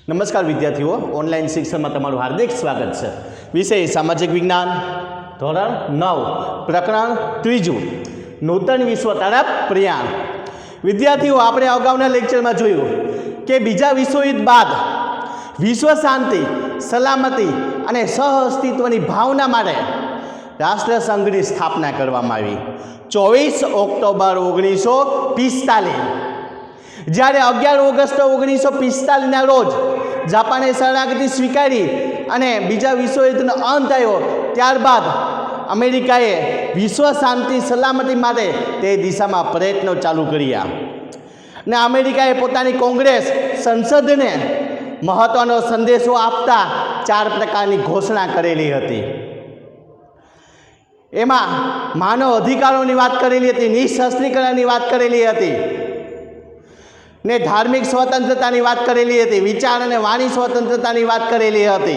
नमस्कार विद्यार्थीओ, ऑनलाइन शिक्षण में तमारुं हार्दिक स्वागत है। विषय सामाजिक विज्ञान, धोरण 9, प्रकरण 3, नूतन विश्व तरफ प्रयाण। विद्यार्थीओ, आपणे अगाउना लेक्चर में जोयुं के बीजा विश्वयुद्ध बाद विश्व शांति, सलामती अने सहअस्तित्वनी भावना माटे राष्ट्रसंघनी स्थापना करवामां आवी 24 ऑक्टोबर 1945। જ્યારે 11 ઓગસ્ટ 1945 રોજ જાપાને શરણાગતિ સ્વીકારી અને બીજા વિશ્વયુદ્ધનો અંત આવ્યો, ત્યારબાદ અમેરિકાએ વિશ્વ શાંતિ સલામતી માટે તે દિશામાં પ્રયત્નો ચાલુ કર્યા અને અમેરિકાએ પોતાની કોંગ્રેસ સંસદને મહત્વનો સંદેશો આપતા 4 પ્રકારની ઘોષણા કરેલી હતી। એમાં માનવ અધિકારોની વાત કરેલી હતી, નિઃશસ્ત્રીકરણની વાત કરેલી હતી ने धार्मिक स्वतंत्रतानी बात करेली हती, विचार अने वाणी स्वतंत्रतानी बात करेली हती,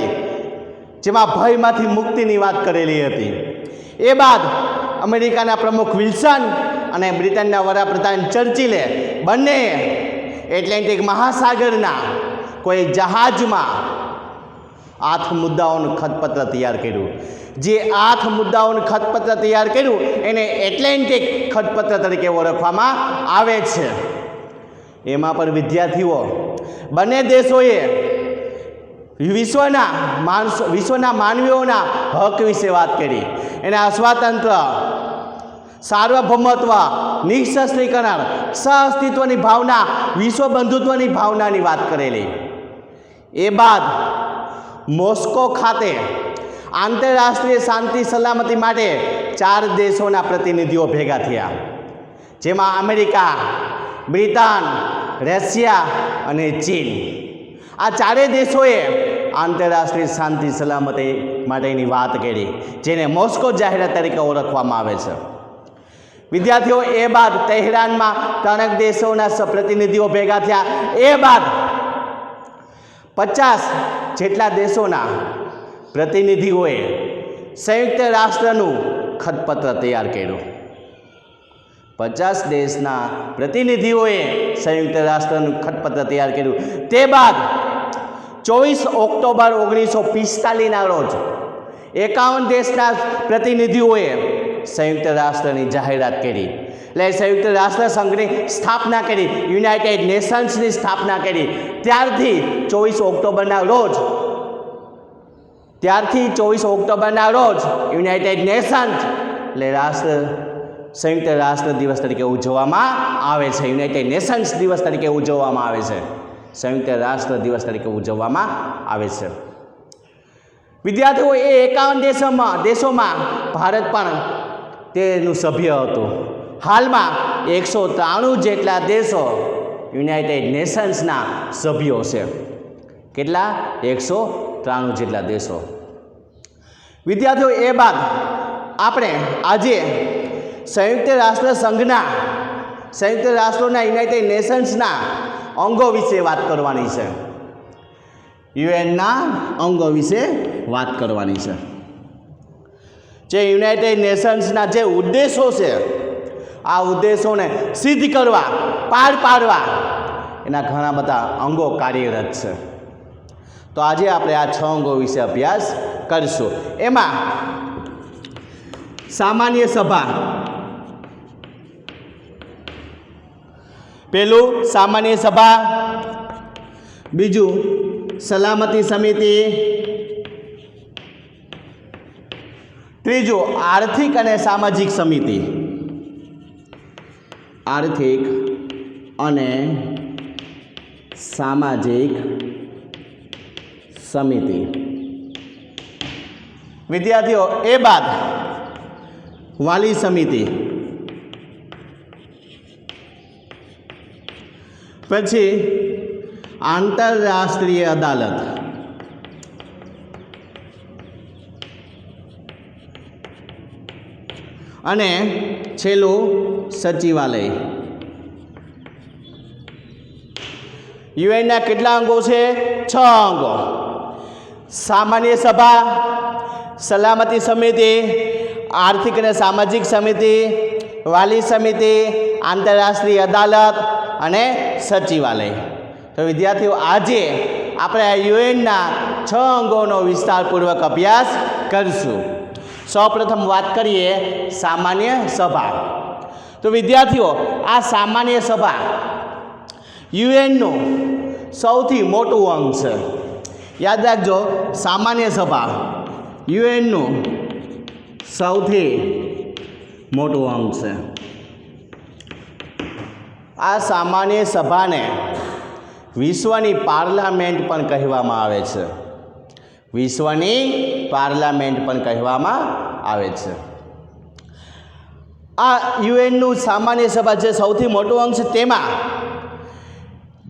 जेमां भयमांथी मुक्तिनी बात करेली हती। ए बाद अमेरिकाना प्रमुख विल्सन अने ब्रिटनना वडाप्रधान चर्चिले बंने एटलांटिक महासागरना कोई जहाजमां 8 मुद्दाओनुं खतपत्र तैयार कर्युं। जे 8 मुद्दाओनुं खतपत्र तैयार कर्युं एने एटलांटिक खतपत्र तरीके ओळखवामां आवे छे। एमां पर विद्यार्थीओ बने देशोए विश्वना मानवीओना हक विषे बात करी, एना स्वातंत्र्य, सार्वभौमत्व, निःशस्त्रीकरण, सहअस्तित्वनी भावना, विश्व बंधुत्वनी भावनानी बात करेली। ए बाद मॉस्को खाते आंतरराष्ट्रीय शांति सलामती माटे 4 देशोना प्रतिनिधिओ भेगा थया, जेमां अमेरिका, ब्रिटन, रशिया अने चीन। आ 4 देशोए आंतरराष्ट्रीय शांति सलामती माटेनी बात करी, जेने मॉस्को जाहेरात तरीके ओळखवामां आवे छे। विद्यार्थीओ, ए बाद तेहरान में 3 देशोना प्रतिनिधिओ भेगा थया। ए बाद 50 जेटला देशोना प्रतिनिधिओए संयुक्त राष्ट्रनुं खतपत्र तैयार कर्युं। 50 देशना प्रतिनिधिओए संयुक्त राष्ट्रनुं खतपत्र तैयार कर्युं। ते बाद 24 ऑक्टोबर 1945 रोज 51 देशना प्रतिनिधिओए संयुक्त राष्ट्रनी जाहेरात करी, એટલે संयुक्त राष्ट्र संघनी स्थापना करी, युनाइटेड नेशन्सनी स्थापना करी। त्यारथी 24 ऑक्टोबरना रोज युनाइटेड नेशन्स એટલે राष्ट्र संयुक्त राष्ट्र दिवस तरीके उजववामां आवे छे। युनाइटेड नेशन्स दिवस तरीके उजववामां आवे छे, संयुक्त राष्ट्र दिवस तरीके उजववामां आवे छे। विद्यार्थीओ, ए 51 देशों में भारत पण तेनुं सभ्य हतुं। हाल में 193 जेटला देशो युनाइटेड नेशन्सना सभ्यो छे। केटला? 193 जेटला देशो। विद्यार्थीओ, ए बाद आपणे आजे संयुक्त राष्ट्र संघना, संयुक्त राष्ट्रोना, युनाइटेड नेशन्सना अंगो विषे बात करवानी छे। यूएनना अंगो विषे बात करवानी छे। जे युनाइटेड नेशन्सना जे उद्देशो छे, आ उद्देशोने सिद्ध करवा, पार पाडवा एना घणा बधा अंगो कार्यरत छे। तो आजे आपणे आ 6 अंगो विषे अभ्यास करशुं। एमां सामान्य सभा, पहलू सामान्य सभा, बीजू सलामती समिति, तीजू आर्थिक अने सामाजिक समिति, आर्थिक अने सामाजिक समिति। विद्यार्थीओ, ए बाद वाली समिति, पछी आंतरराष्ट्रीय अदालत, अने छेल्लू सचिवालय। यूएनना केटला अंगो छे? 6 अंगो। सामान्य सभा, सलामती समिति, आर्थिक अने सामाजिक समिति, वाली समिति, आंतरराष्ट्रीय अदालत अने सचिवालय। तो विद्यार्थीओ, आजे આપણે યુએનના 6 અંગોનો વિસ્તારપૂર્વક અભ્યાસ કરીશું. સૌપ્રથમ વાત કરીએ સામાન્ય સભા. તો વિદ્યાર્થીઓ, આ સામાન્ય સભા યુએનનું સૌથી મોટું અંગ છે. યાદ રાખજો, સામાન્ય સભા યુએનનું સૌથી મોટું અંગ છે. આ સામાન્ય સભાને વિશ્વની પાર્લામેન્ટ પણ કહેવામાં આવે છે. વિશ્વની પાર્લામેન્ટ પણ કહેવામાં આવે છે. આ યુએનનું સામાન્ય સભા જે સૌથી મોટું અંગ છે, તેમાં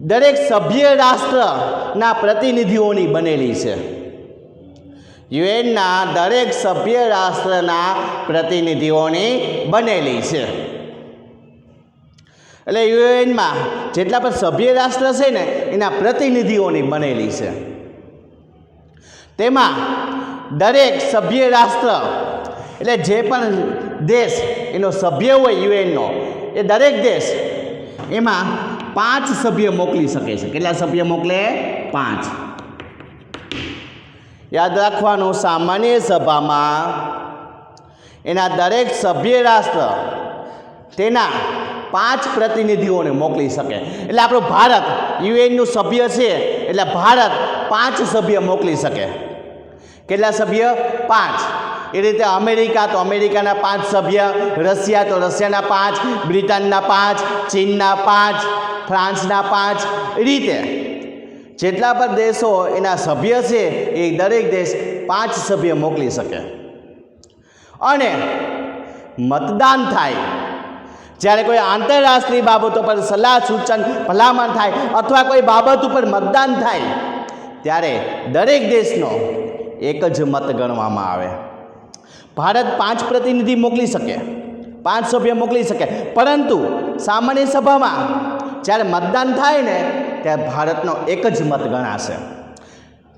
દરેક સભ્ય રાષ્ટ્રના પ્રતિનિધિઓની બનેલી છે. યુએનના દરેક સભ્ય રાષ્ટ્રના પ્રતિનિધિઓની બનેલી છે. એટલે યુએનમાં જેટલા પણ સભ્ય રાષ્ટ્ર છે ને, એના પ્રતિનિધિઓની બનેલી છે. તેમાં દરેક સભ્ય રાષ્ટ્ર એટલે જે પણ દેશ એનો સભ્ય હોય યુએનનો, એ દરેક દેશ એમાં 5 સભ્ય મોકલી શકે છે. કેટલા સભ્ય મોકલે? 5. યાદ રાખવાનું, સામાન્ય સભામાં એના દરેક સભ્ય રાષ્ટ્ર તેના 5 પ્રતિનિધિઓને મોકલી શકે. એટલે આપણું ભારત યુએનનું સભ્ય છે, એટલે ભારત 5 સભ્ય મોકલી શકે. કેટલા સભ્ય? 5. એ રીતે અમેરિકા તો અમેરિકાના 5 સભ્ય, રશિયા તો રશિયાના 5, બ્રિટનના 5, ચીનના 5, ફ્રાન્સના 5. એ રીતે જેટલા પણ દેશો એના સભ્ય છે, એ દરેક દેશ 5 સભ્ય મોકલી શકે. અને મતદાન થાય જ્યારે કોઈ આંતરરાષ્ટ્રીય બાબતો પર સલાહ સૂચન ભલામણ થાય અથવા કોઈ બાબત ઉપર મતદાન થાય, ત્યારે દરેક દેશનો એક જ મત ગણવામાં આવે. ભારત 5 પ્રતિનિધિ મોકલી શકે, 5 સભ્ય મોકલી શકે, પરંતુ સામાન્ય સભામાં જ્યારે મતદાન થાય ને, ત્યારે ભારતનો એક જ મત ગણાશે.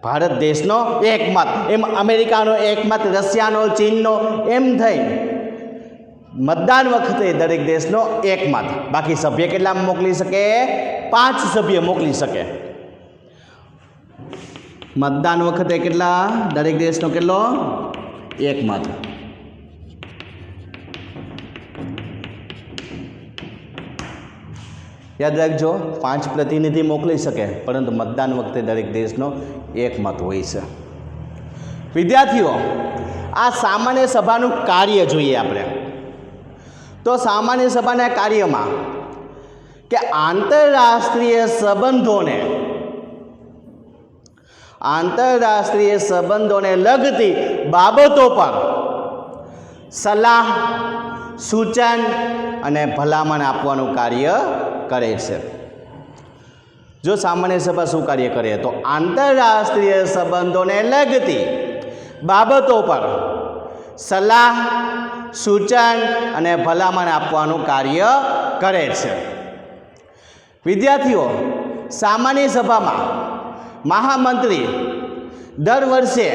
ભારત દેશનો એક મત, એમ અમેરિકાનો એક મત, રશિયાનો, ચીનનો, એમ થઈ મતદાન વખતે દરેક દેશનો એક મત. બાકી સભ્ય કેટલા મોકલી શકે? 5 સભ્ય મોકલી શકે. મતદાન વખતે કેટલા? દરેક દેશનો કેટલો? એક મત. યાદ રાખજો, 5 પ્રતિનિધિ મોકલી શકે, પરંતુ મતદાન વખતે દરેક દેશનો એક મત હોય છે. વિદ્યાર્થીઓ, આ સામાન્ય સભાનું કાર્ય જોઈએ આપણે. તો સામાન્ય સભાના કાર્યમાં કે આંતરરાષ્ટ્રીય સંબંધોને લગતી બાબતો પર સલાહ, સૂચન અને ભલામણ આપવાનું કાર્ય કરે છે. જો સામાન્ય સભા શું કાર્ય કરે? તો આંતરરાષ્ટ્રીય સંબંધોને લગતી બાબતો પર સલાહ, સૂચન અને ભલામણ આપવાનું કાર્ય કરે છે. વિદ્યાર્થીઓ, સામાન્ય સભામાં મહામંત્રી દર વર્ષે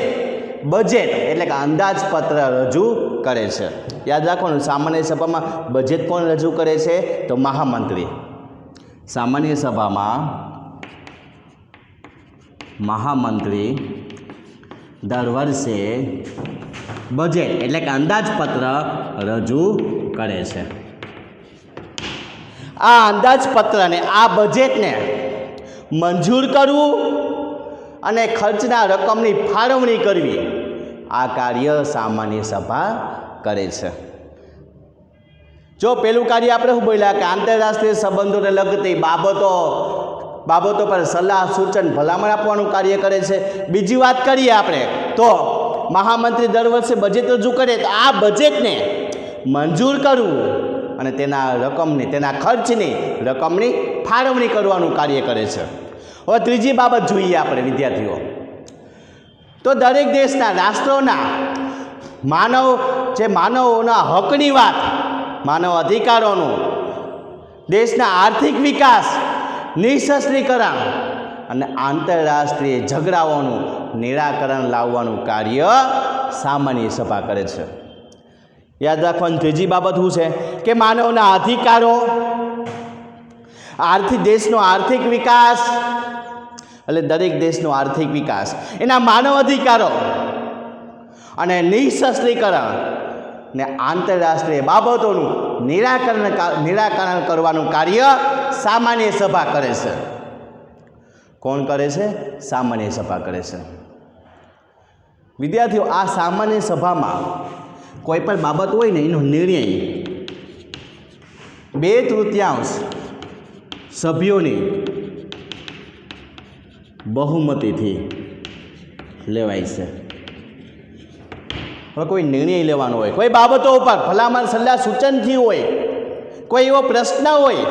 બજેટ એટલે કે અંદાજપત્ર રજૂ કરે છે. યાદ રાખવાનું, સામાન્ય સભામાં બજેટ કોણ રજૂ કરે છે? તો મહામંત્રી. સામાન્ય સભામાં મહામંત્રી દર વર્ષે બજેટ એટલે કે અંદાજપત્ર રજૂ કરે છે. આ અંદાજપત્રને, આ બજેટને મંજૂર કરવું અને ખર્ચના રકમની ફાળવણી કરવી, આ કાર્ય સામાન્ય સભા કરે છે. જો પેલું કાર્ય આપણે શું બોલ્યા કે આંતરરાષ્ટ્રીય સંબંધોને લગતી બાબતો પર સલાહ, સૂચન, ભલામણ આપવાનું કાર્ય કરે છે. બીજી વાત કરીએ આપણે તો મહામંત્રી દર વર્ષે બજેટ રજૂ કરે, તો આ બજેટને મંજૂર કરવું અને તેના ખર્ચની રકમની ફાળવણી કરવાનું કાર્ય કરે છે. હવે ત્રીજી બાબત જોઈએ આપણે વિદ્યાર્થીઓ. તો દરેક દેશના રાષ્ટ્રોના માનવોના હકની વાત, માનવ અધિકારોનું, દેશના આર્થિક વિકાસ, નિઃશસ્ત્રીકરણ અને આંતરરાષ્ટ્રીય ઝઘડાઓનું નિરાકરણ લાવવાનું કાર્ય સામાન્ય સભા કરે છે. યાદ રાખવાની ત્રીજી બાબત શું છે કે માનવના અધિકારો, દેશનો આર્થિક વિકાસ, એટલે દરેક દેશનો આર્થિક વિકાસ, એના માનવ અધિકારો અને નિઃશસ્ત્રીકરણ ને આંતરરાષ્ટ્રીય બાબતોનું નિરાકરણ કરવાનું કાર્ય સામાન્ય સભા કરે છે. કોણ કરે છે? સામાન્ય સભા કરે છે. વિદ્યાર્થીઓ, આ સામાન્ય સભામાં કોઈ પણ બાબત હોય ને એનો નિર્ણય 2/3 સભ્યોની બહુમતીથી લેવાય છે. હવે કોઈ નિર્ણય લેવાનો હોય, કોઈ બાબતો ઉપર ભલામણ સલાહ સૂચનથી હોય, કોઈ એવો પ્રશ્ન હોય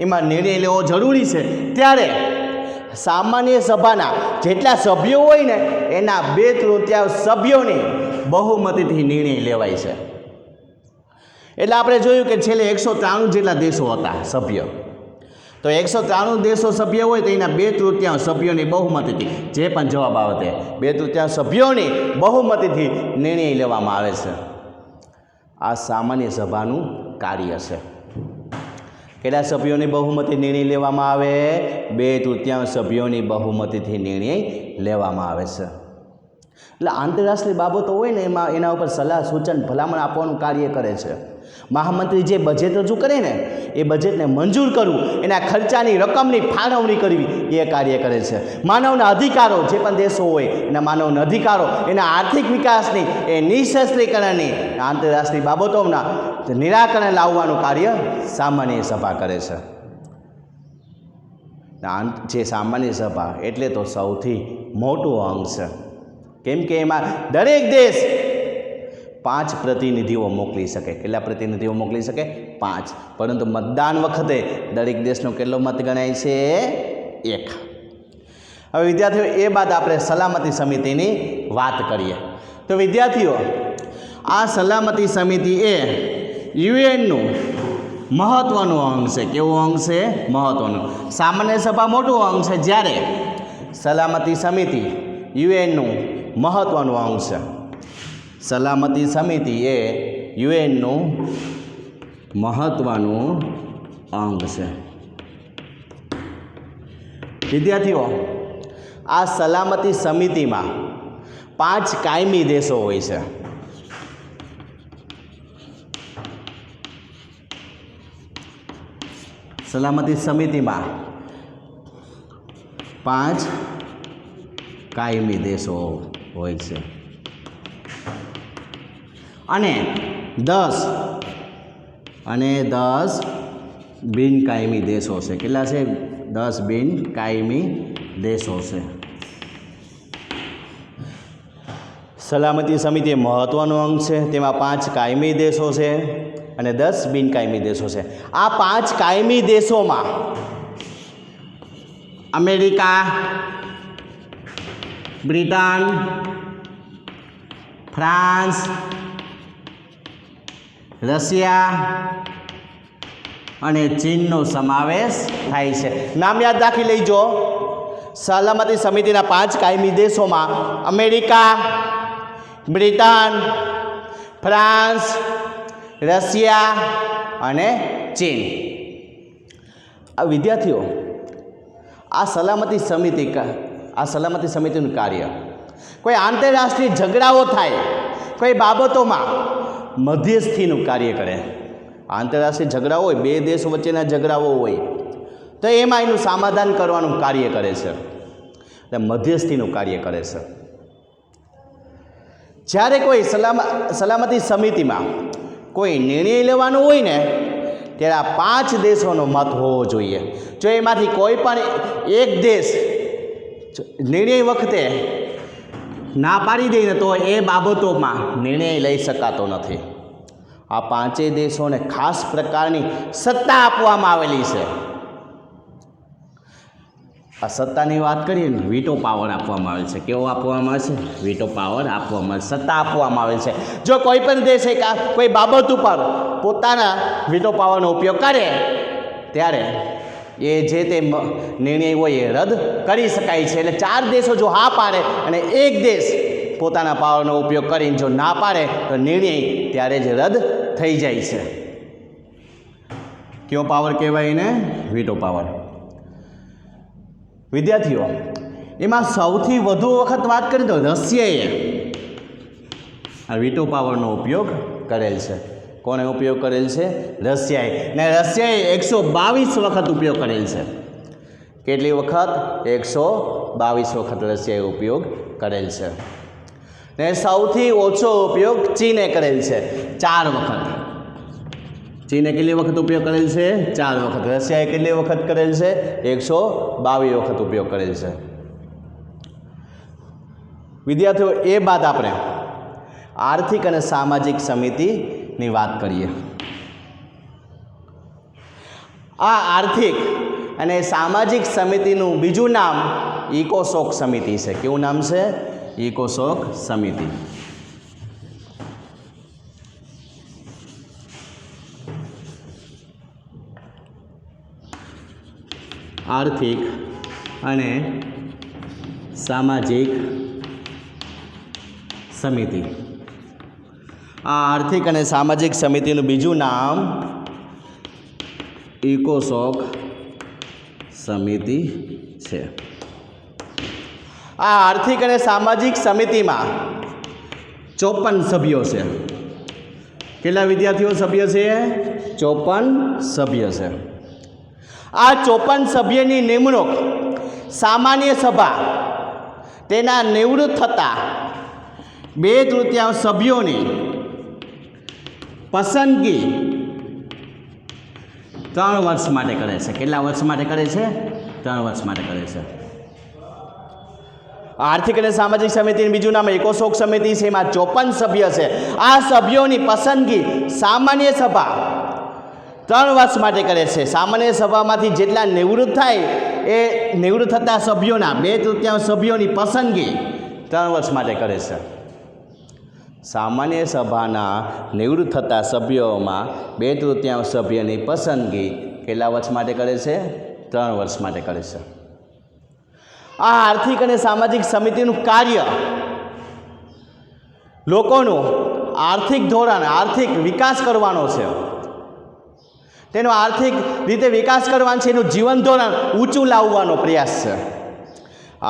એમાં નિર્ણય લેવો જરૂરી છે, ત્યારે સામાન્ય સભાના જેટલા સભ્યો હોય ને એના 2/3 સભ્યોની બહુમતીથી નિર્ણય લેવાય છે. એટલે આપણે જોયું કે છેલ્લે 193 જેટલા દેશો હતા સભ્ય. તો 193 દેશો સભ્ય હોય તો એના 2/3 સભ્યોની બહુમતીથી, જે પણ જવાબ આવે તે 2/3 સભ્યોની બહુમતીથી નિર્ણય લેવામાં આવે છે. આ સામાન્ય સભાનું કાર્ય છે. કેટલા સભ્યોની બહુમતી નિર્ણય લેવામાં આવે? 2/3 સભ્યોની બહુમતીથી નિર્ણય લેવામાં આવે છે. એટલે આંતરરાષ્ટ્રીય બાબતો હોય ને એના ઉપર સલાહ સૂચન ભલામણ આપવાનું કાર્ય કરે છે. મહામંત્રી જે બજેટ રજૂ કરે ને એ બજેટને મંજૂર કરવું, એના ખર્ચાની રકમની ફાળવણી કરવી એ કાર્ય કરે છે. માનવના અધિકારો, જે પણ દેશો હોય એના માનવના અધિકારો, એના આર્થિક વિકાસની, એ નિઃશસ્ત્રીકરણની, આંતરરાષ્ટ્રીય બાબતોના નિરાકરણ લાવવાનું કાર્ય સામાન્ય સભા કરે છે. જે સામાન્ય સભા એટલે તો સૌથી મોટું અંગ છે, કેમ કે એમાં દરેક દેશ 5 પ્રતિનિધિઓ મોકલી શકે. કેટલા પ્રતિનિધિઓ મોકલી શકે? 5. પરંતુ મતદાન વખતે દરેક દેશનો કેટલો મત ગણાય છે? 1. હવે વિદ્યાર્થીઓ, એ બાદ આપણે સલામતી સમિતિની વાત કરીએ. તો વિદ્યાર્થીઓ, આ સલામતી સમિતિ એ યુએનનું મહત્ત્વનું અંગ છે. કેવું અંગ છે? મહત્ત્વનું. સામાન્ય સભા મોટું અંગ છે, જ્યારે સલામતી સમિતિ યુએનનું મહત્ત્વનું અંગ છે. સલામતી સમિતિ એ યુએનનું મહત્ત્વનું અંગ છે. વિદ્યાર્થીઓ, આ સલામતી સમિતિમાં 5 કાયમી દેશો હોય છે. સલામતી સમિતિમાં 5 કાયમી દેશો હોય છે અને 10 બિનકાયમી દેશો છે. કેટલા છે? 10 બિનકાયમી દેશો છે. સલામતી સમિતિ એ મહત્ત્વનું અંગ છે. તેમાં 5 કાયમી દેશો છે અને 10 બિનકાયમી દેશો છે. આ 5 કાયમી દેશોમાં અમેરિકા, બ્રિટન, ફ્રાન્સ, રશિયા અને ચીનનો સમાવેશ થાય છે. નામ યાદ રાખી લેજો. સલામતી સમિતિના 5 કાયમી દેશોમાં અમેરિકા, બ્રિટન, ફ્રાન્સ, રશિયા અને ચીન. આ વિદ્યાર્થીઓ, આ સલામતી સમિતિનું કાર્ય, કોઈ આંતરરાષ્ટ્રીય ઝઘડાઓ થાય, કોઈ બાબતોમાં મધ્યસ્થીનું કાર્ય કરે. આંતરરાષ્ટ્રીય ઝઘડા હોય, 2 દેશો વચ્ચેના ઝઘડાઓ હોય તો એમાં એનું સમાધાન કરવાનું કાર્ય કરે છે, એટલે મધ્યસ્થીનું કાર્ય કરે છે. જ્યારે કોઈ સલામતી સમિતિમાં કોઈ નિર્ણય લેવાનો હોય ને ત્યારે આ 5 દેશોનો મત હોવો જોઈએ. જો એમાંથી કોઈ પણ એક દેશ નિર્ણય વખતે ના પાડી દે ને તો એ બાબતોમાં નિર્ણય લઈ શકાતો નથી. આ 5 દેશોને ખાસ પ્રકારની સત્તા આપવામાં આવેલી છે. આ સત્તાની વાત કરીએ ને, વીટો પાવર આપવામાં આવે છે. કેવો આપવામાં આવે છે? વીટો પાવર આપવામાં આવે છે, સત્તા આપવામાં આવે છે. જો કોઈ પણ દેશ કોઈ બાબત ઉપર પોતાના વીટો પાવરનો ઉપયોગ કરે ત્યારે એ જે તે નિર્ણય હોય એ રદ કરી શકાય છે. એટલે 4 દેશો જો હા પાડે અને એક દેશ પોતાના પાવરનો ઉપયોગ કરીને જો ના પાડે તો નિર્ણય ત્યારે જ રદ થઈ જાય છે. કેવો પાવર કહેવાય એને? Veto power. વિદ્યાર્થીઓ, એમાં સૌથી વધુ વખત વાત કરીએ તો રશિયાએ આ વીટો પાવરનો ઉપયોગ કરેલ છે. કોણે ઉપયોગ કરેલ છે? રશિયાએ. ને રશિયાએ 122 વખત ઉપયોગ કરેલ છે. કેટલી વખત? 122 વખત રશિયાએ ઉપયોગ કરેલ છે. ને સૌથી ઓછો ઉપયોગ ચીને કરેલ છે, 4 વખત. ચીને કેટલી વખત ઉપયોગ કરેલ છે? 4 વખત. રશિયાએ કેટલી વખત કરેલ છે? 122 વખત ઉપયોગ કરેલ છે. વિદ્યાર્થીઓ, એ બાદ આપણે આર્થિક અને સામાજિક સમિતિની વાત કરીએ. આ આર્થિક અને સામાજિક સમિતિનું બીજું નામ ઇકોસોક સમિતિ છે. કેવું નામ છે? ઇકોસોક સમિતિ. આર્થિક અને સામાજિક સમિતિ. આ આર્થિક અને સામાજિક સમિતિનું બીજું નામ ઇકોસોક સમિતિ છે. આ આર્થિક અને સામાજિક સમિતિમાં 54 સભ્યો છે. કેટલા વિદ્યાર્થીઓ સભ્ય છે? 54 સભ્ય છે. આ 54 સભ્યની નિમણૂક સામાન્ય સભા તેના નિવૃત્ત થતા 2/3 સભ્યોની પસંદગી 3 વર્ષ માટે કરે છે. કેટલા વર્ષ માટે કરે છે? 3 વર્ષ માટે કરે છે. આર્થિક અને સામાજિક સમિતિનું બીજું નામ ઇકોસોક સમિતિ છે. એમાં 54 સભ્ય છે. આ સભ્યોની પસંદગી સામાન્ય સભા 3 વર્ષ માટે કરે છે. સામાન્ય સભામાંથી જેટલા નિવૃત્ત થાય એ નિવૃત્ત થતા સભ્યોના 2/3 સભ્યોની પસંદગી 3 વર્ષ માટે કરે છે. સામાન્ય સભાના નિવૃત્ત થતા સભ્યોમાં 2/3 સભ્યની પસંદગી કેટલા વર્ષ માટે કરે છે? 3 વર્ષ માટે કરે છે. આ આર્થિક અને સામાજિક સમિતિનું કાર્ય લોકોનું આર્થિક ધોરણ, આર્થિક વિકાસ કરવાનો છે. તેનો આર્થિક રીતે વિકાસ કરવાનો છે. એનું જીવન ધોરણ ઊંચું લાવવાનો પ્રયાસ છે.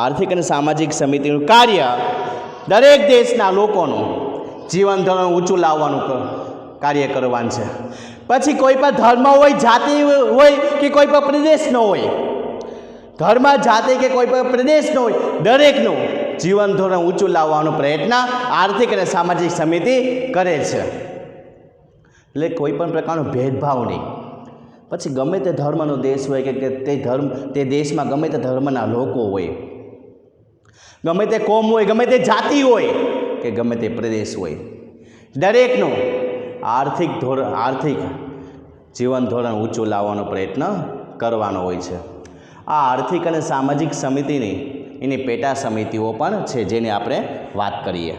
આર્થિક અને સામાજિક સમિતિનું કાર્ય દરેક દેશના લોકોનું જીવન ધોરણ ઊંચું લાવવાનું કાર્ય કરવાનું છે. પછી કોઈ પણ ધર્મ હોય, જાતિ હોય કે કોઈ પણ પ્રદેશનો હોય, ધર્મ, જાતિ કે કોઈ પણ પ્રદેશનો હોય, દરેકનું જીવન ધોરણ ઊંચું લાવવાનો પ્રયત્ન આર્થિક અને સામાજિક સમિતિ કરે છે. એટલે કોઈ પણ પ્રકારનો ભેદભાવ નહીં. પછી ગમે તે ધર્મનો દેશ હોય કે તે દેશમાં ગમે તે ધર્મના લોકો હોય, ગમે તે કોમ હોય, ગમે તે જાતિ હોય કે ગમે તે પ્રદેશ હોય, દરેકનું આર્થિક જીવન ધોરણ ઊંચું લાવવાનો પ્રયત્ન કરવાનો હોય છે. આ આર્થિક અને સામાજિક સમિતિની એની પેટા સમિતિઓ પણ છે, જેની આપણે વાત કરીએ.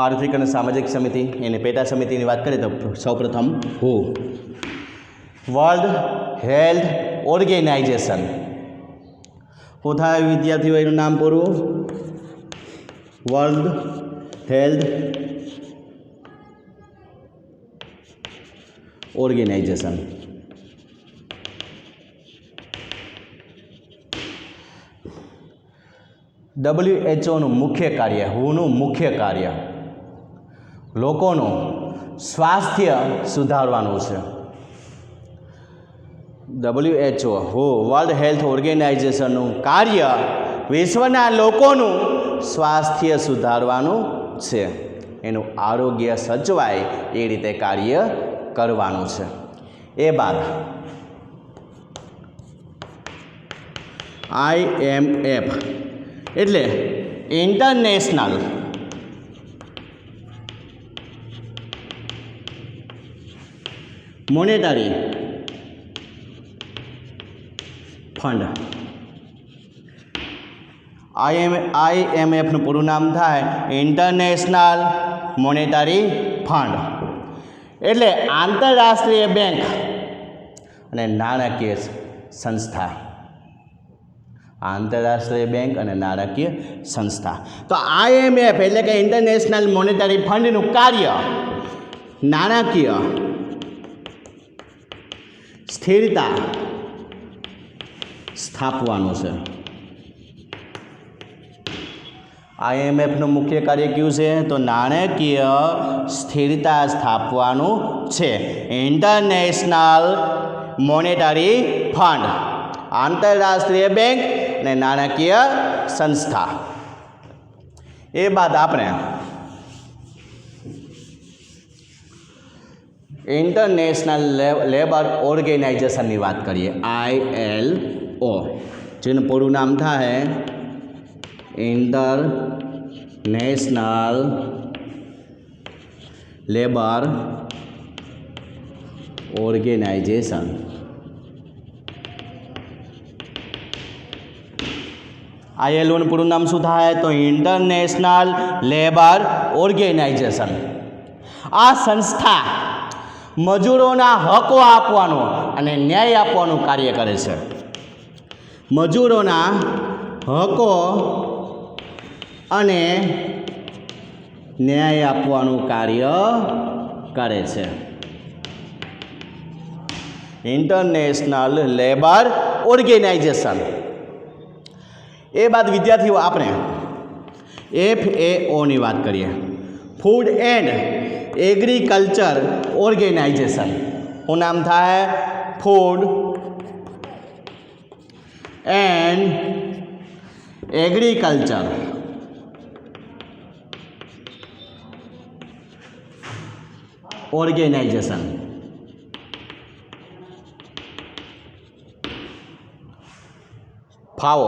આર્થિક અને સામાજિક સમિતિ એની પેટા સમિતિની વાત કરીએ તો સૌપ્રથમ WHO, વર્લ્ડ હેલ્થ ઓર્ગેનાઇઝેશન. શું થાય વિદ્યાર્થીઓ એનું નામ પૂરું? World health organisation. WHOનું મુખ્ય કાર્ય, WHOનું મુખ્ય કાર્ય લોકોનું સ્વાસ્થ્ય સુધારવાનું છે. WHO, વર્લ્ડ હેલ્થ ઓર્ગેનાઇઝેશનનું કાર્ય વિશ્વના લોકોનું સ્વાસ્થ્ય સુધારવાનું છે. એનું આરોગ્ય સચવાય એ રીતે કાર્ય કરવાનું છે. એ બાદ IMF એટલે ઇન્ટરનેશનલ મોનેટરી ફંડ. IMFનું પૂરું નામ થાય ઇન્ટરનેશનલ મોનેટરી ફંડ. એટલે આંતરરાષ્ટ્રીય બેંક અને નાણાકીય સંસ્થા. આંતરરાષ્ટ્રીય બેંક અને નાણાકીય સંસ્થા. તો IMF એટલે કે ઇન્ટરનેશનલ મોનેટરી ફંડનું કાર્ય નાણાકીય સ્થિરતા સ્થાપવાનું છે. IMFનું મુખ્ય કાર્ય કયું છે? તો નાણાકીય સ્થિરતા સ્થાપવાનું છે. ઇન્ટરનેશનલ મોનેટરી ફંડ, આંતરરાષ્ટ્રીય બેંક અને નાણાકીય સંસ્થા. એ બાદ આપણે इंटरनेशनल लेबर ऑर्गेनाइजेशन की बात करिए. ILO जिन पूરું नाम था है इंटरनेशनल लेबर ऑर्गेनाइजेशन. ILO નું પૂરું નામ શું થાય? તો ઇન્ટરનેશનલ લેબર ઓર્ગેનાઇઝેશન. આ સંસ્થા મજૂરોના હકો આપવાનું અને ન્યાય આપવાનું કાર્ય કરે છે. મજૂરોના હકો અને ન્યાય આપવાનું કાર્ય કરે છે. International labour organisation. એ બાદ વિદ્યાર્થીઓ આપણે FAO ની વાત કરીએ. Food and agriculture organisation. वो नाम था है food and agriculture organisation. FAO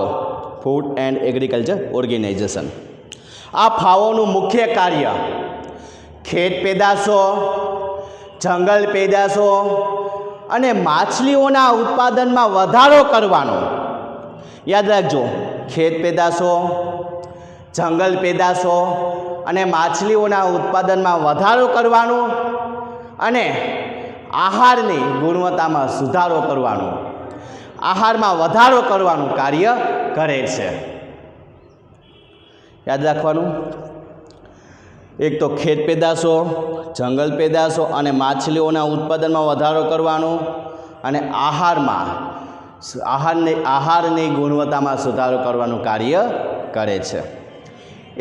food and agriculture organisation. आ फाओનું મુખ્ય કાર્ય ખેત પેદાશો, જંગલ પેદાશો અને માછલીઓના ઉત્પાદનમાં વધારો કરવાનો. યાદ રાખજો, ખેત પેદાશો, જંગલ પેદાશો અને માછલીઓના ઉત્પાદનમાં વધારો કરવાનો અને આહારની ગુણવત્તામાં સુધારો કરવાનો, આહારમાં વધારો કરવાનું કાર્ય કરે છે. યાદ રાખવાનું, એક તો ખેત પેદાશો, જંગલ પેદાશો અને માછલીઓના ઉત્પાદનમાં વધારો કરવાનો અને આહારની ગુણવત્તામાં સુધારો કરવાનું કાર્ય કરે છે.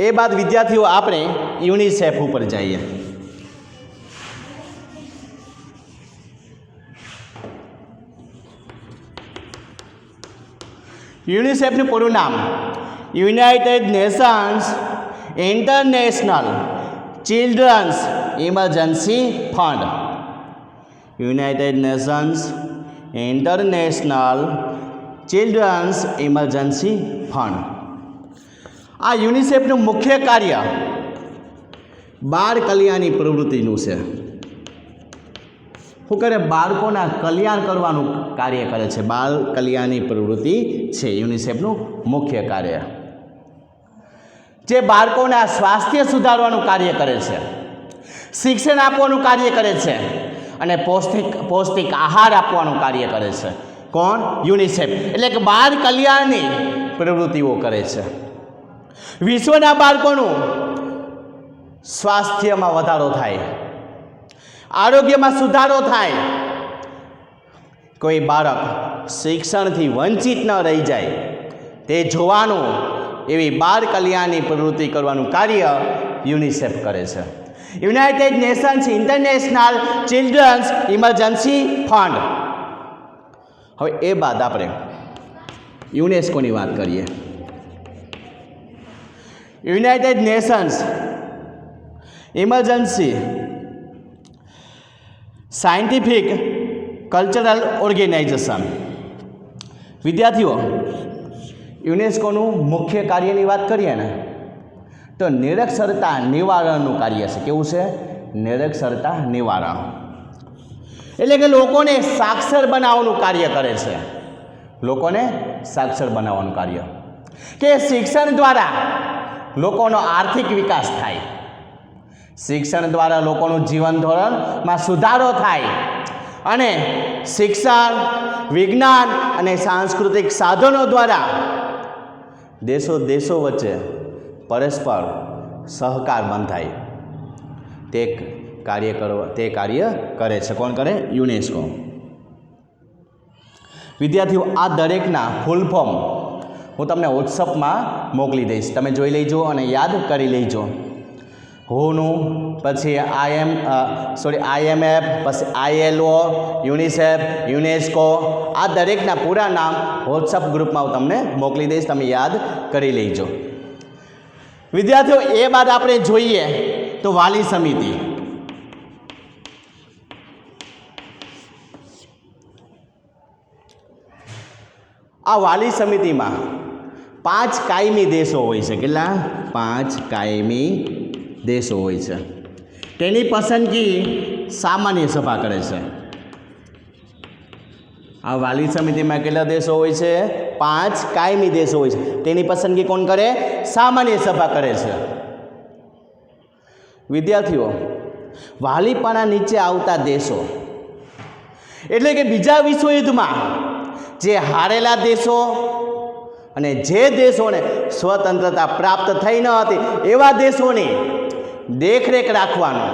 એ બાદ વિદ્યાર્થીઓ આપણે યુનિસેફ ઉપર જઈએ. યુનિસેફનું પૂરું નામ United Nations International Children's Emergency Fund. United Nations International Children's Emergency Fund. આ યુનિસેફનું મુખ્ય કાર્ય બાળ કલ્યાણની પ્રવૃત્તિનું છે. શું કરે? બાળકોના કલ્યાણ કરવાનું કાર્ય કરે છે. બાળ કલ્યાણની પ્રવૃત્તિ છે યુનિસેફનું મુખ્ય કાર્ય. જે બાળકોના સ્વાસ્થ્ય સુધારવાનું કાર્ય કરે છે, શિક્ષણ આપવાનું કાર્ય કરે છે અને પૌષ્ટિક આહાર આપવાનું કાર્ય કરે છે. કોણ? યુનિસેફ. એટલે કે બાળ કલ્યાણની પ્રવૃત્તિઓ કરે છે. વિશ્વના બાળકોનું સ્વાસ્થ્યમાં વધારો થાય, આરોગ્યમાં સુધારો થાય, કોઈ બાળક શિક્ષણથી વંચિત ન રહી જાય તે જોવાનું, એવી બાળ કલ્યાણની પ્રવૃત્તિ કરવાનું કાર્ય યુનિસેફ કરે છે. United Nations International Children's Emergency Fund. હવે એ બાદ આપણે યુનેસ્કોની વાત કરીએ. United Nations Emergency Scientific Cultural Organisation. વિદ્યાર્થીઓ, યુનેસ્કોનું મુખ્ય કાર્યની વાત કરીએ ને તો નિરક્ષરતા નિવારણનું કાર્ય છે. કેવું છે? નિરક્ષરતા નિવારણ. એટલે કે લોકોને સાક્ષર બનાવવાનું કાર્ય કરે છે. લોકોને સાક્ષર બનાવવાનું કાર્ય, કે શિક્ષણ દ્વારા લોકોનો આર્થિક વિકાસ થાય, શિક્ષણ દ્વારા લોકોનું જીવન ધોરણમાં સુધારો થાય અને શિક્ષણ, વિજ્ઞાન અને સાંસ્કૃતિક સાધનો દ્વારા દેશો વચ્ચે પરસ્પર સહકાર બંધાય તે કાર્ય કરે છે. કોણ કરે? યુનેસ્કો. વિદ્યાર્થીઓ, આ દરેકના ફૂલ ફોર્મ હું તમને વોટ્સઅપમાં મોકલી દઈશ, તમે જોઈ લેજો અને યાદ કરી લેજો. હુનું, પછી IMF, પછી ILO, યુનિસેફ, યુનેસ્કો, આ દરેકના પૂરા નામ વોટ્સઅપ ગ્રુપમાં હું તમને મોકલી દઈશ, તમે યાદ કરી લેજો. વિદ્યાર્થીઓ, એ બાદ આપણે જોઈએ તો વાલી સમિતિ. આ વાલી સમિતિમાં 5 કાયમી દેશો હોય છે. કેટલા? 5 કાયમી દેશો હોય છે. તેની પસંદગી સામાન્ય સભા કરે છે. આ વાલી સમિતિમાં કેટલા દેશો હોય છે? 5 કાયમી દેશો હોય છે. તેની પસંદગી કોણ કરે? સામાન્ય સભા કરે છે. વિદ્યાર્થીઓ, વાલીપણા નીચે આવતા દેશો એટલે કે બીજા વિશ્વયુદ્ધમાં જે હારેલા દેશો અને જે દેશોને સ્વતંત્રતા પ્રાપ્ત થઈ ન હતી એવા દેશોની દેખરેખ રાખવાનું,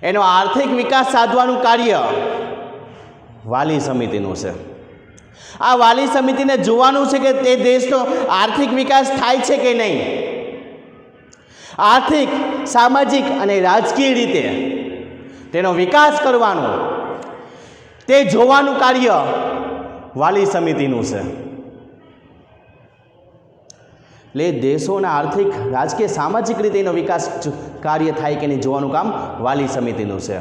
એનો આર્થિક વિકાસ સાધવાનું કાર્ય વાલી સમિતિનું છે. આ વાલી સમિતિને જોવાનું છે કે તે દેશનો આર્થિક વિકાસ થાય છે કે નહીં. આર્થિક, સામાજિક અને રાજકીય રીતે તેનો વિકાસ કરવાનો, તે જોવાનું કાર્ય વાલી સમિતિનું છે. એટલે દેશોના આર્થિક, રાજકીય, સામાજિક રીતે એનો વિકાસ કાર્ય થાય કે નહીં જોવાનું કામ વાલી સમિતિનું છે.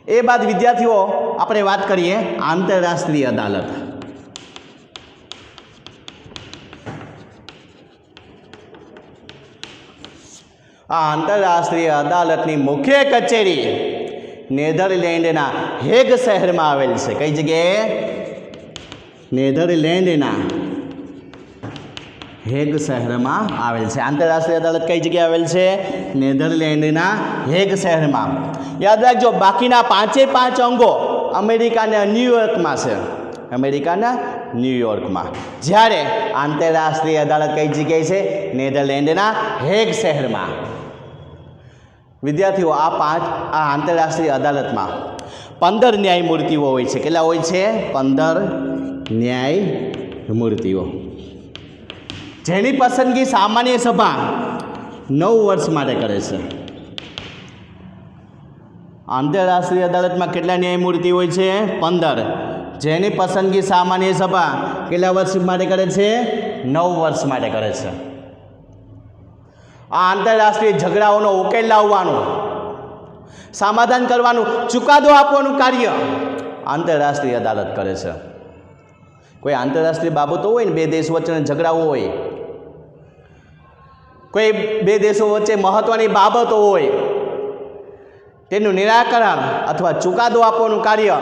એ બાદ વિદ્યાર્થીઓ, આપણે વાત કરીએ આંતરરાષ્ટ્રીય અદાલત. આ આંતરરાષ્ટ્રીય અદાલતની મુખ્ય કચેરી નેધરલેન્ડના હેગ શહેરમાં આવેલ છે. કઈ જગ્યાએ? નેધરલેન્ડના હેગ શહેરમાં આવેલ છે. આંતરરાષ્ટ્રીય અદાલત કઈ જગ્યાએ આવેલ છે? નેધરલેન્ડના હેગ શહેરમાં. યાદ રાખજો, બાકીના 5 અંગો અમેરિકાના ન્યૂયોર્કમાં છે. અમેરિકાના ન્યૂયોર્કમાં. જ્યારે આંતરરાષ્ટ્રીય અદાલત કઈ જગ્યાએ છે? નેધરલેન્ડના હેગ શહેરમાં. વિદ્યાર્થીઓ, આ આંતરરાષ્ટ્રીય અદાલતમાં 15 ન્યાયમૂર્તિઓ હોય છે. કેટલા હોય છે? 15 ન્યાયમૂર્તિઓ, જેની પસંદગી સામાન્ય સભા 9 વર્ષ માટે કરે છે. આંતરરાષ્ટ્રીય અદાલતમાં કેટલા ન્યાયમૂર્તિ હોય છે? 15, જેની પસંદગી સામાન્ય સભા કેટલા વર્ષ માટે કરે છે? 9 વર્ષ માટે કરે છે. આ આંતરરાષ્ટ્રીય ઝઘડાઓનો ઉકેલ લાવવાનું, સમાધાન કરવાનું, ચુકાદો આપવાનું કાર્ય આંતરરાષ્ટ્રીય અદાલત કરે છે. કોઈ આંતરરાષ્ટ્રીય બાબતો હોય ને, બે દેશ વચ્ચેના ઝઘડાઓ હોય, કોઈ બે દેશો વચ્ચે મહત્વની બાબતો હોય, તેનું નિરાકરણ અથવા ચુકાદો આપવાનું કાર્ય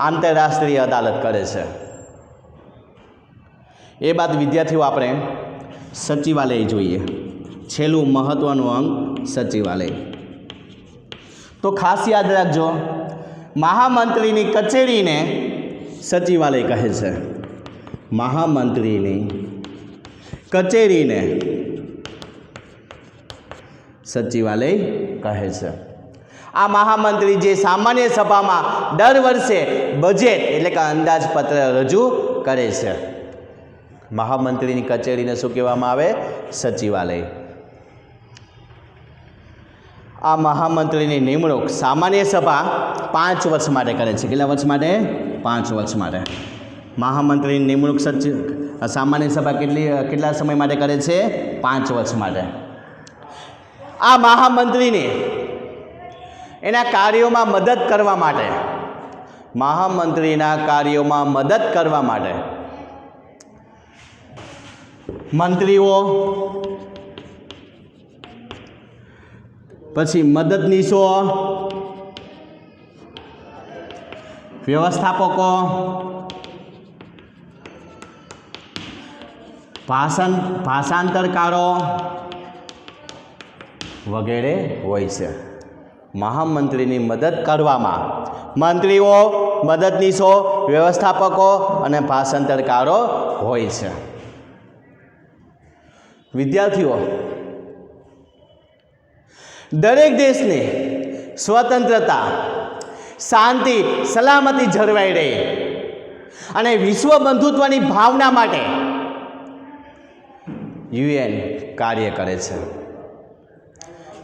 આંતરરાષ્ટ્રીય અદાલત કરે છે. એ બાદ વિદ્યાર્થીઓ, આપણે સચિવાલય જોઈએ. છેલ્લું મહત્વનું અંગ સચિવાલય. તો ખાસ યાદ રાખજો, મહામંત્રીની કચેરીને સચિવાલય કહે છે. મહામંત્રીની કચેરીને સચિવાલય કહે છે. આ મહામંત્રી જે સામાન્ય સભામાં દર વર્ષે બજેટ એટલે કે અંદાજપત્ર રજૂ કરે છે. મહામંત્રીની કચેરીને શું કહેવામાં આવે? સચિવાલય. આ મહામંત્રીની નિમણૂક સામાન્ય સભા 5 વર્ષ માટે કરે છે. કેટલા વર્ષ માટે? 5 વર્ષ માટે. મહામંત્રીની નિમણૂક સામાન્ય સભા કેટલા સમય માટે કરે છે? 5 વર્ષ માટે. આ મહામંત્રીને એના કાર્યોમાં મદદ કરવા માટે, મહામંત્રીના કાર્યોમાં મદદ કરવા માટે મંત્રીઓ, પછી મદદનીશો, વ્યવસ્થાપકો, ભાષાંતરકારો વગેરે હોય છે. મહામંત્રીની મદદ કરવામાં મંત્રીઓ, મદદનીશો, વ્યવસ્થાપકો અને ભાષાંતરકારો હોય છે. વિદ્યાર્થીઓ, દરેક દેશની સ્વતંત્રતા શાંતિ સલામતી જળવાઈ રહે અને વિશ્વ બંધુત્વની ભાવના માટે યુએન કાર્ય કરે છે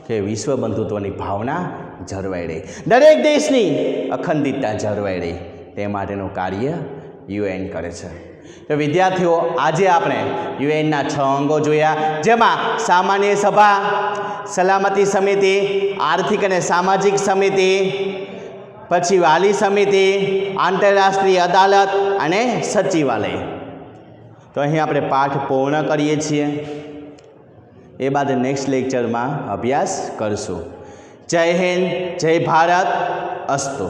કે વિશ્વ બંધુત્વની ભાવના જળવાઈ રહે, દરેક દેશની અખંડિતતા જળવાઈ રહે તે માટેનું કાર્ય યુએન કરે છે. તો વિદ્યાર્થીઓ, આજે આપણે યુએનના 6 અંગો જોયા, જેમાં સામાન્ય સભા, સલામતી સમિતિ, આર્થિક અને સામાજિક સમિતિ, પછી વાલી સમિતિ, આંતરરાષ્ટ્રીય અદાલત અને સચિવાલય. તો અહીં આપણે પાઠ પૂર્ણ કરીએ છીએ. એ બાદ નેક્સ્ટ લેક્ચરમાં અભ્યાસ કરશું. જય હિન્દ, જય ભારત, અસ્તુ.